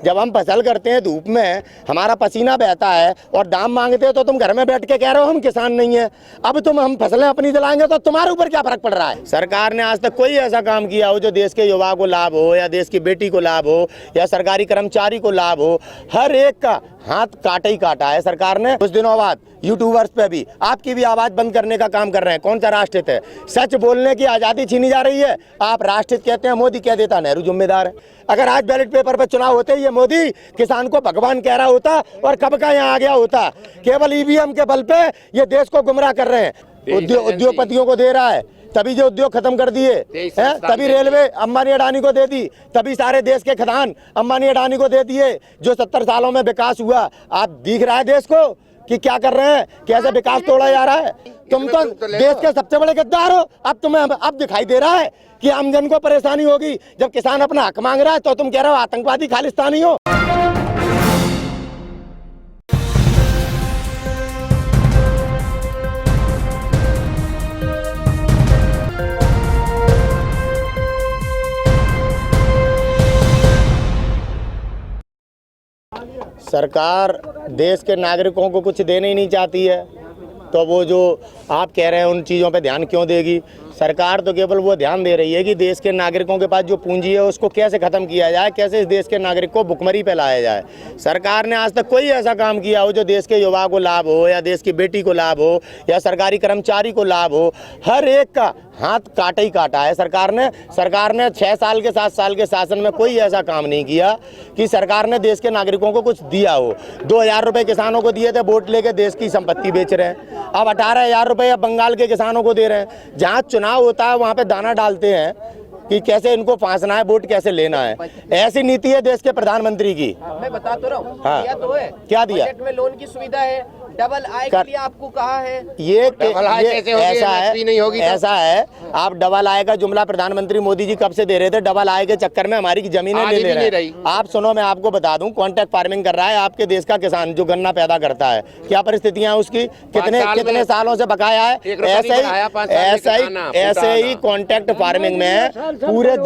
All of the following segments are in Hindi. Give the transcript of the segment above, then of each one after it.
जब हम फसल करते हैं धूप में, हमारा पसीना बहता है और दाम मांगते हो तो तुम घर में बैठ के कह रहे हो हम किसान नहीं है। अब हम फसलें अपनी दिलाएंगे तो तुम्हारे ऊपर क्या फर्क पड़ रहा है। सरकार ने आज तक कोई ऐसा काम किया हो जो देश के युवा को लाभ हो या देश की बेटी को लाभ हो या सरकारी कर्मचारी को लाभ हो। हर एक का हाथ काटा ही काटा है सरकार ने। कुछ दिनों बाद यूट्यूबर्स पे भी आपकी भी आवाज बंद करने का काम कर रहे हैं। कौन सा राष्ट्रहित है? सच बोलने की आजादी छीनी जा रही है। आप राष्ट्रहित कहते हैं, मोदी कह देता नेहरू जिम्मेदार है। अगर आज बैलेट पेपर पर चुनाव होते ये मोदी किसान को भगवान कह रहा होता और कब का यहाँ आ गया होता। केवल ईवीएम के बल पे ये देश को गुमराह कर रहे हैं। उद्योगपतियों को दे रहा है, तभी जो उद्योग खत्म कर दिए हैं, तभी रेलवे अंबानी अडानी को दे दी, तभी सारे देश के खदान अंबानी अडानी को दे दिए। जो 70 सालों में विकास हुआ, आप दिख रहा है देश को कि क्या कर रहे हैं, कैसे विकास तोड़ा जा रहा है। तुम तो देश के सबसे बड़े गद्दार हो। अब तुम्हें अब दिखाई दे रहा है कि आमजन को परेशानी होगी। जब किसान अपना हक मांग रहा है तो तुम कह रहे हो आतंकवादी खालिस्तानी हो। सरकार देश के नागरिकों को कुछ देना ही नहीं चाहती है, तो वो जो आप कह रहे हैं उन चीज़ों पे ध्यान क्यों देगी। सरकार तो केवल वो ध्यान दे रही है कि देश के नागरिकों के पास जो पूंजी है उसको कैसे ख़त्म किया जाए, कैसे इस देश के नागरिक को भुखमरी पे लाया जाए। सरकार ने आज तक कोई ऐसा काम किया हो जो देश के युवा को लाभ हो या देश की बेटी को लाभ हो या सरकारी कर्मचारी को लाभ हो। हर एक का हाथ काटा ही काटा है सरकार ने 6 साल के 7 साल के शासन में कोई ऐसा काम नहीं किया कि सरकार ने देश के नागरिकों को कुछ दिया हो। 2000 रुपये किसानों को दिए थे, वोट लेके देश की संपत्ति बेच रहे हैं। अब 18,000 रुपये बंगाल के किसानों को दे रहे हैं। जहाँ चुनाव होता है वहाँ पे दाना डालते हैं कि कैसे इनको फांसना है, वोट कैसे लेना है। ऐसी नीति है देश के प्रधानमंत्री की। मैं बता तो रहा हूँ। हाँ, दिया तो है। क्या दिया? बजट में लोन की सुविधा है, डबल आय के लिए आपको कहा है। ये ऐसा है आप डबल आय का जुमला प्रधानमंत्री मोदी जी कब से दे रहे थे। डबल आय के चक्कर में हमारी जमीनें ले रहे हैं। आप सुनो, मैं आपको बता दूं, कॉन्ट्रैक्ट फार्मिंग कर रहा है आपके देश का किसान जो गन्ना पैदा करता है। क्या परिस्थितियां उसकी, कितने सालों से बकाया है। ऐसे ही कॉन्ट्रैक्ट फार्मिंग में पूरे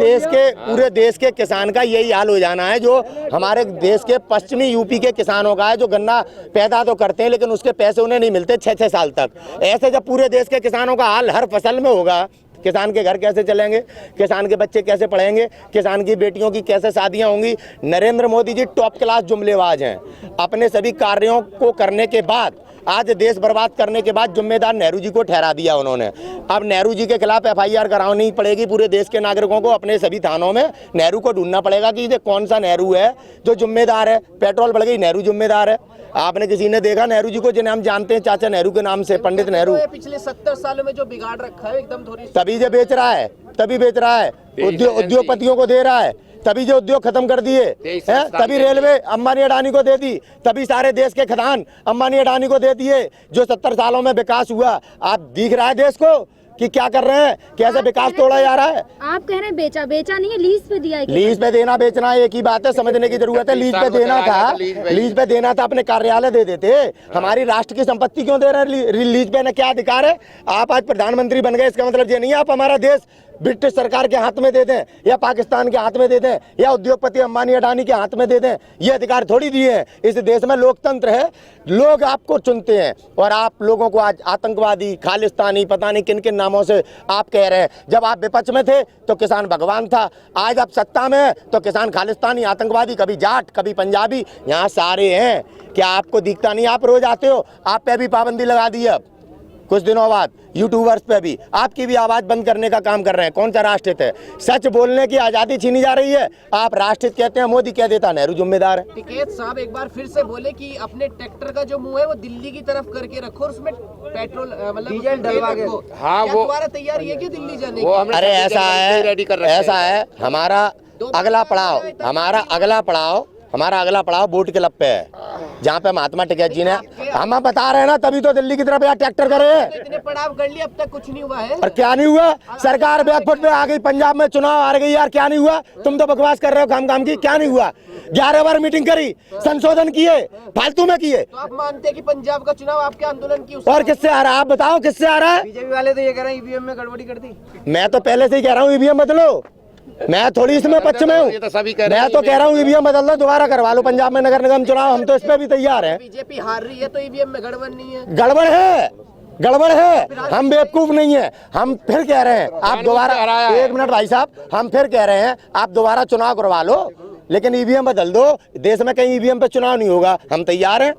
देश के किसान का यही हाल हो जाना है जो हमारे देश के पश्चिमी यूपी के किसानों का है, जो गन्ना पैदा तो करते हैं लेकिन उसके पैसे उन्हें नहीं मिलते 6-6 साल तक। ऐसे जब पूरे देश के किसानों का हाल हर फसल में होगा, किसान के घर कैसे चलेंगे, किसान के बच्चे कैसे पढ़ेंगे, किसान की बेटियों की कैसे शादियां होंगी। नरेंद्र मोदी जी टॉप क्लास जुमलेबाज हैं। अपने सभी कार्यों को करने के बाद, आज देश बर्बाद करने के बाद जिम्मेदार नेहरू जी को ठहरा दिया उन्होंने। अब नेहरू जी के खिलाफ FIR करानी पड़ेगी पूरे देश के नागरिकों को। अपने सभी थानों में नेहरू को ढूंढना पड़ेगा कि ये कौन सा नेहरू है जो जिम्मेदार है। पेट्रोल बढ़ गई, नेहरू जिम्मेदार है। आपने किसी ने देखा नेहरू जी को, जिन्हें हम जानते हैं चाचा नेहरू के नाम से, पंडित नेहरू। पिछले 70 सालों में जो बिगाड़ रखा है एकदम थोड़ी, तभी जो बेच रहा है, उद्योगपतियों को दे रहा है, तभी जो उद्योग खत्म कर दिए हैं, तभी रेलवे अंबानी अडानी को दे दी, तभी सारे देश के खदान अंबानी अडानी को दे दिए। जो 70 सालों में विकास हुआ, आप दिख रहा है देश को कि क्या कर रहे हैं, कैसे विकास तोड़ा जा रहा है। आप कह रहे हैं बेचा नहीं है, लीज पे दिया है। लीज पे देना बेचना एक ही बात है, समझने की जरूरत है। लीज पे देना था अपने कार्यालय दे देते। हमारी राष्ट्र की संपत्ति क्यों दे रहे हैं लीज पे? ना क्या अधिकार है? आप आज प्रधानमंत्री बन गए, इसका मतलब ये नहीं है आप हमारा देश ब्रिटिश सरकार के हाथ में दे दें या पाकिस्तान के हाथ में दे दें या उद्योगपति अंबानी अडानी के हाथ में दे दें। ये अधिकार थोड़ी दिए हैं। इस देश में लोकतंत्र है, लोग आपको चुनते हैं और आप लोगों को आज आतंकवादी, खालिस्तानी, पता नहीं किन किन नामों से आप कह रहे हैं। जब आप विपक्ष में थे तो किसान भगवान था, आज आप सत्ता में है तो किसान खालिस्तानी, आतंकवादी, कभी जाट कभी पंजाबी, यहाँ सारे हैं। क्या आपको दिखता नहीं? आप रोज आते हो, आप पे भी पाबंदी लगा दी है। अब कुछ दिनों बाद यूट्यूबर्स पे भी आपकी भी आवाज बंद करने का काम कर रहे हैं। कौन सा राष्ट्रहित है? सच बोलने की आजादी छीनी जा रही है। आप राष्ट्रहित कहते हैं, मोदी कह देता नेहरू जिम्मेदार है। टिकैत साहब एक बार फिर से बोले कि अपने ट्रैक्टर का जो मुंह है वो दिल्ली की तरफ करके रखो, उसमें पेट्रोल मतलब डीजल डलवा के। हाँ, वो तुम्हारा तैयारी है कि दिल्ली जाने की? अरे ऐसा है हमारा अगला पड़ाव बोट क्लब पे है, जहाँ पे महात्मा टिकैत जी ने, हम बता रहे हैं ना, तभी तो दिल्ली की तरफ यार ट्रैक्टर करे। इतने पड़ाव कर लिए, अब तक कुछ नहीं हुआ है। और क्या नहीं हुआ? सरकार बैकफुट पे आ गई, पंजाब में चुनाव आ गई यार, क्या नहीं हुआ? तुम तो बकवास कर रहे हो काम की। क्या नहीं हुआ? 11 बार मीटिंग करी, संशोधन किए, फालतू में किए। तो आप मानते हैं कि पंजाब का चुनाव आपके आंदोलन की और किससे आ रहा है? आप बताओ किससे आ रहा है? बीजेपी वाले तो ये कह रहे हैं ईवीएम में गड़बड़ी कर दी। मैं तो पहले से ही कह रहा हूँ ईवीएम बदलो। मैं थोड़ी इसमें पक्ष में हूँ। ये तो सभी कह रहे मैं हैं तो कह रहा हूँ ईवीएम बदल दो, दोबारा करवा लो पंजाब में नगर निगम चुनाव, हम तो इस पे भी तैयार हैं। बीजेपी हार रही है तो ईवीएम में गड़बड़ नहीं है। गड़बड़ है, गड़बड़ है, हम बेवकूफ नहीं है। हम फिर कह रहे हैं आप दोबारा, एक मिनट भाई साहब, हम फिर कह रहे हैं आप दोबारा चुनाव करवा लो, लेकिन ईवीएम बदल दो। देश में कहीं ईवीएम पे चुनाव नहीं होगा, हम तैयार हैं।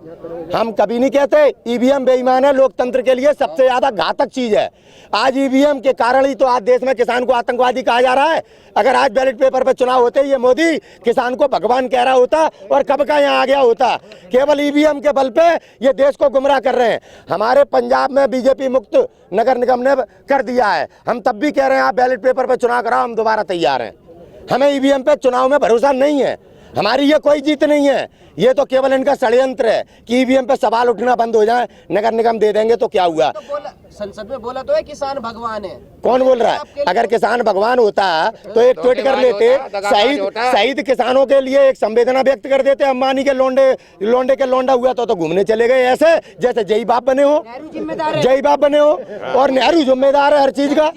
हम कभी नहीं कहते ईवीएम बेईमान है, लोकतंत्र के लिए सबसे ज्यादा घातक चीज है। आज ईवीएम के कारण ही तो आज देश में किसान को आतंकवादी कहा जा रहा है। अगर आज बैलेट पेपर पे चुनाव होते ये मोदी किसान को भगवान कह रहा होता और कब का यहाँ आ गया होता। केवल ईवीएम के बल पे ये देश को गुमराह कर रहे हैं। हमारे पंजाब में बीजेपी मुक्त नगर निगम ने कर दिया है, हम तब भी कह रहे हैं आप बैलेट पेपर पे चुनाव कराओ, हम दोबारा तैयार हैं। हमें ईवीएम पे चुनाव में भरोसा नहीं है, हमारी ये कोई जीत नहीं है। ये तो केवल इनका षड्यंत्र है कि ईवीएम पे सवाल उठना बंद हो जाए, नगर निगम दे देंगे तो क्या हुआ। तो बोला, संसद में बोला तो है किसान भगवान है। कौन बोल रहा है? अगर किसान भगवान होता तो एक ट्वीट कर लेते, शहीद किसानों के लिए एक संवेदना व्यक्त कर देते। अंबानी के लोंडे के लोंडा हुआ तो घूमने चले गए ऐसे जैसे जय बाप बने हो, जय बाप बने हो। और नेहरू जिम्मेदार है हर चीज का,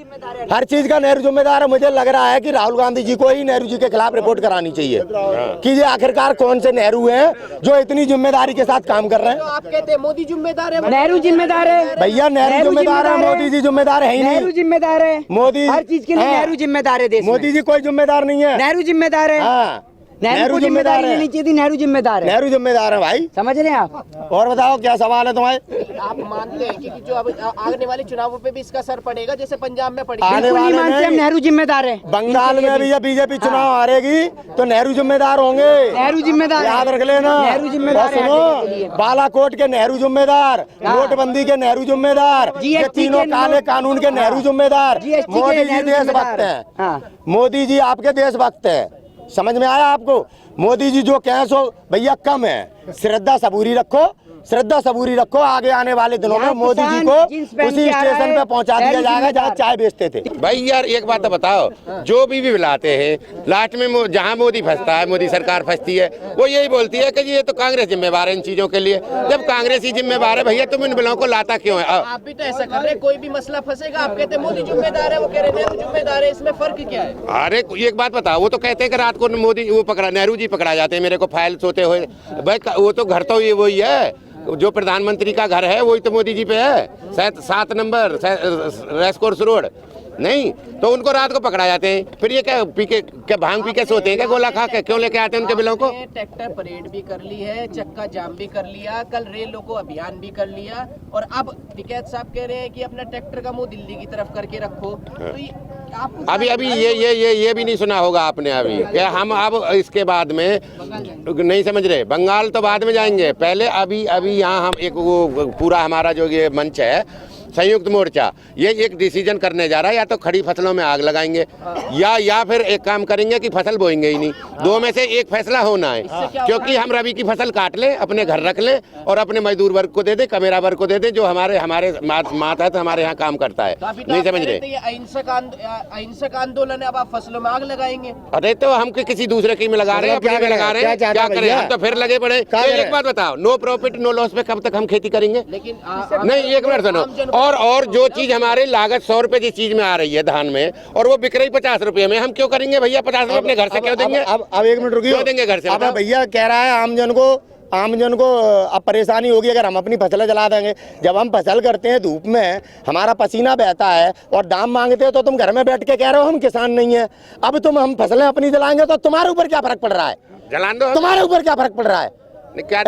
हर चीज का नेहरू जिम्मेदार है। मुझे लग रहा है कि राहुल गांधी जी को ही नेहरू जी के खिलाफ रिपोर्ट करानी चाहिए कि ये आखिरकार कौन से नेहरू हैं जो इतनी जिम्मेदारी के साथ काम कर रहे हैं। तो आप कहते हैं मोदी जिम्मेदार है, नेहरू जिम्मेदार है भैया, नेहरू जिम्मेदार है, मोदी जी जिम्मेदार है ही नेहरू नहीं। जिम्मेदार है, मोदी हर चीज के लिए नेहरू जिम्मेदार है देश में। मोदी जी कोई जिम्मेदार नहीं है, नेहरू जिम्मेदार है। हाँ नेहरू को जिम्मेदारी लेनी चाहिए थी, नेहरू जिम्मेदार है। नेहरू जिम्मेदार है भाई, समझ रहे हैं आप। और बताओ क्या सवाल है तुम्हारे? आप मानते हैं कि जो अब आने वाले चुनावों पे भी इसका असर पड़ेगा जैसे पंजाब में पड़ेगा? आने बिल्कुल नहीं वाले मानते हम, नहीं। नेहरू जिम्मेदार है। बंगाल में भी जब बीजेपी चुनाव हारेगी तो नेहरू जिम्मेदार होंगे, नेहरू जिम्मेदार है। याद रख लेना। नेहरू जिम्मेदार है। सुनो, बालाकोट के नेहरू जिम्मेदार, नोटबंदी के नेहरू जिम्मेदार, ये GST तीनों के काले कानून के नेहरू जिम्मेदार। GST के मोदी जी नेहरू देशभक्त जिम्मेदार। हैं, हाँ। मोदी जी आपके देशभक्त हैं। समझ में आया आपको? मोदी जी जो कहें सो भैया कम है, श्रद्धा सबूरी रखो, श्रद्धा सबूरी रखो। आगे आने वाले दिनों में मोदी जी को उसी स्टेशन पे पहुंचा दिया जाएगा जहाँ चाय बेचते थे। भाई यार एक बात तो बताओ, जो भी बुलाते हैं लास्ट में जहाँ मोदी फंसता है, मोदी सरकार फंसती है, वो यही बोलती है कि ये तो कांग्रेस जिम्मेवार है इन चीजों के लिए। जब कांग्रेस ही जिम्मेवार है भैया, तुम इन बिलों को लाता क्यों है? आप भी तो ऐसा कर रहे हैं, कोई भी मसला फंसेगा आप कहते हैं मोदी जिम्मेदार है, वो कह रहे हैं नेहरू जिम्मेदार है, इसमें फर्क क्या है? अरे एक बात बताओ, वो तो कहते हैं कि रात को मोदी वो पकड़ा, नेहरू जी पकड़ा जाते हैं मेरे को फाइल सोते हुए। भाई वो तो घर तो ये वही है, जो प्रधानमंत्री का घर है वही तो मोदी जी पे है, 7 नंबर रेस कोर्स रोड। नहीं तो उनको रात को पकड़ा जाते हैं, फिर ये क्या पी के, क्या भांग पी के सोते हैं क्या गोला खा के? क्यों लेके आते हैं उनके बिलों को? ट्रैक्टर परेड भी कर ली है, चक्का जाम भी कर लिया, कल रेल रोको अभियान भी कर लिया, और अब टिकैत साहब कह रहे हैं कि अपना ट्रैक्टर का मुंह दिल्ली की तरफ करके रखो। तो ये आपको अभी ये भी नहीं सुना होगा आपने अभी कि हम अब इसके बाद में नहीं समझ रहे, बंगाल तो बाद में जाएंगे, पहले अभी यहाँ हम एक वो पूरा हमारा जो ये मंच है संयुक्त मोर्चा, ये एक डिसीजन करने जा रहा है, या तो खड़ी फसलों में आग लगाएंगे या फिर एक काम करेंगे कि फसल बोएंगे ही नहीं। दो में से एक फैसला होना है, क्योंकि हम रबी की फसल काट लें, अपने घर रख लें और अपने मजदूर वर्ग को दे दें, कमेरा वर्ग को दे दें, जो हमारे मातहत हमारे यहाँ काम करता है। नहीं समझ रहे? ये अहिंसक आंदोलन है, अब आप फसलों में आग लगाएंगे? अरे तो हम किसी दूसरे की में लगा रहे हैं, अपने में लगा रहे हैं, क्या करें? हम तो फिर लगे पड़े। एक बात बताओ, नो प्रॉफिट नो लॉस पे कब तक हम खेती करेंगे? लेकिन नहीं, एक मिनट सुनो। और जो चीज हमारे लागत 100 रुपए की चीज में आ रही है धान में, और वो बिक रही 50 रुपए में, हम क्यों करेंगे भैया? 50 रुपए अपने घर से क्यों देंगे? अब एक मिनट रुकिए, क्यों देंगे घर से? अब भैया कह रहा है आमजन को अब परेशानी होगी अगर हम अपनी फसलें जला देंगे। जब हम फसल करते हैं धूप में, हमारा पसीना बहता है और दाम मांगते हो तो तुम घर में बैठ के कह रहे हो हम किसान नहीं है। अब हम फसलें अपनी जलाएंगे तो तुम्हारे ऊपर क्या फर्क पड़ रहा है? जलान दो, तुम्हारे ऊपर क्या फर्क पड़ रहा है? क्या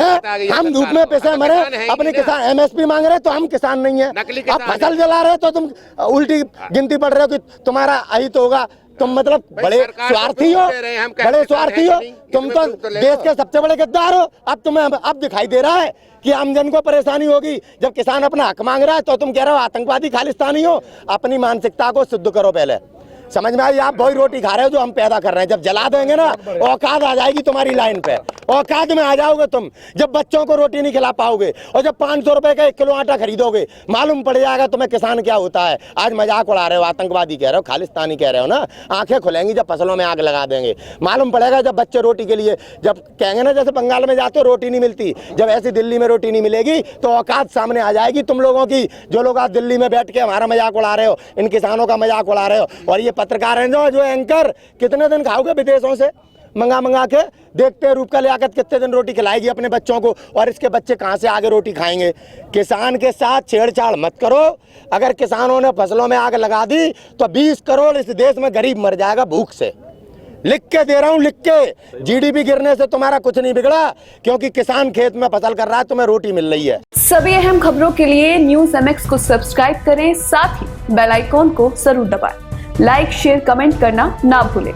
हम धूप में पैसे मरे, अपने किसान MSP मांग रहे तो हम किसान नहीं है। अब फसल जला रहे तो तुम उल्टी गिनती पड़ रहे हो कि तुम्हारा अहित होगा। तुम मतलब बड़े स्वार्थी हो, बड़े स्वार्थी हो तुम, तो देश के सबसे बड़े गद्दार हो। अब तुम्हें अब दिखाई दे रहा है कि आमजन को परेशानी होगी। जब किसान अपना हक मांग रहा है तो तुम कह रहे हो आतंकवादी खालिस्तानी हो। अपनी मानसिकता को शुद्ध करो पहले, समझ में आई? आप वही रोटी खा रहे हो जो हम पैदा कर रहे हैं। जब जला देंगे ना औकात आ जाएगी तुम्हारी लाइन पे, औकात में आ जाओगे तुम जब बच्चों को रोटी नहीं खिला पाओगे और जब 500 रुपए का 1 किलो आटा खरीदोगे, मालूम पड़ जाएगा तुम्हें किसान क्या होता है। आज मजाक उड़ा रहे हो, आतंकवादी कह रहे हो, खालिस्तानी कह रहे हो ना, आंखें खुलेंगी जब फसलों में आग लगा देंगे। मालूम पड़ेगा जब बच्चे रोटी के लिए जब कहेंगे ना, जैसे बंगाल में जाते हो रोटी नहीं मिलती, जब ऐसी दिल्ली में रोटी नहीं मिलेगी तो औकात सामने आ जाएगी तुम लोगों की। जो लोग आज दिल्ली में बैठ के हमारा मजाक उड़ा रहे हो, इन किसानों का मजाक उड़ा रहे हो, और ये पत्रकार हैं जो एंकर, कितने दिन खाओगे विदेशों से मंगा के? देखते हैं रूप का लियाकत कितने दिन रोटी खिलाएगी अपने बच्चों को, और इसके बच्चे कहाँ से आगे रोटी खाएंगे। किसान के साथ छेड़छाड़ मत करो। अगर किसानों ने फसलों में आग लगा दी तो 20 करोड़ इस देश में गरीब मर जाएगा भूख से। लिख के दे रहा हूँ, लिख के। जीडीपी गिरने से तुम्हारा कुछ नहीं बिगड़ा, क्योंकि किसान खेत में फसल कर रहा है, तुम्हें रोटी मिल रही है। सभी अहम खबरों के लिए न्यूज़ MX को सब्सक्राइब करें, साथ ही बेल आइकॉन को जरूर दबाएं। लाइक, शेयर, कमेंट करना ना भूलें।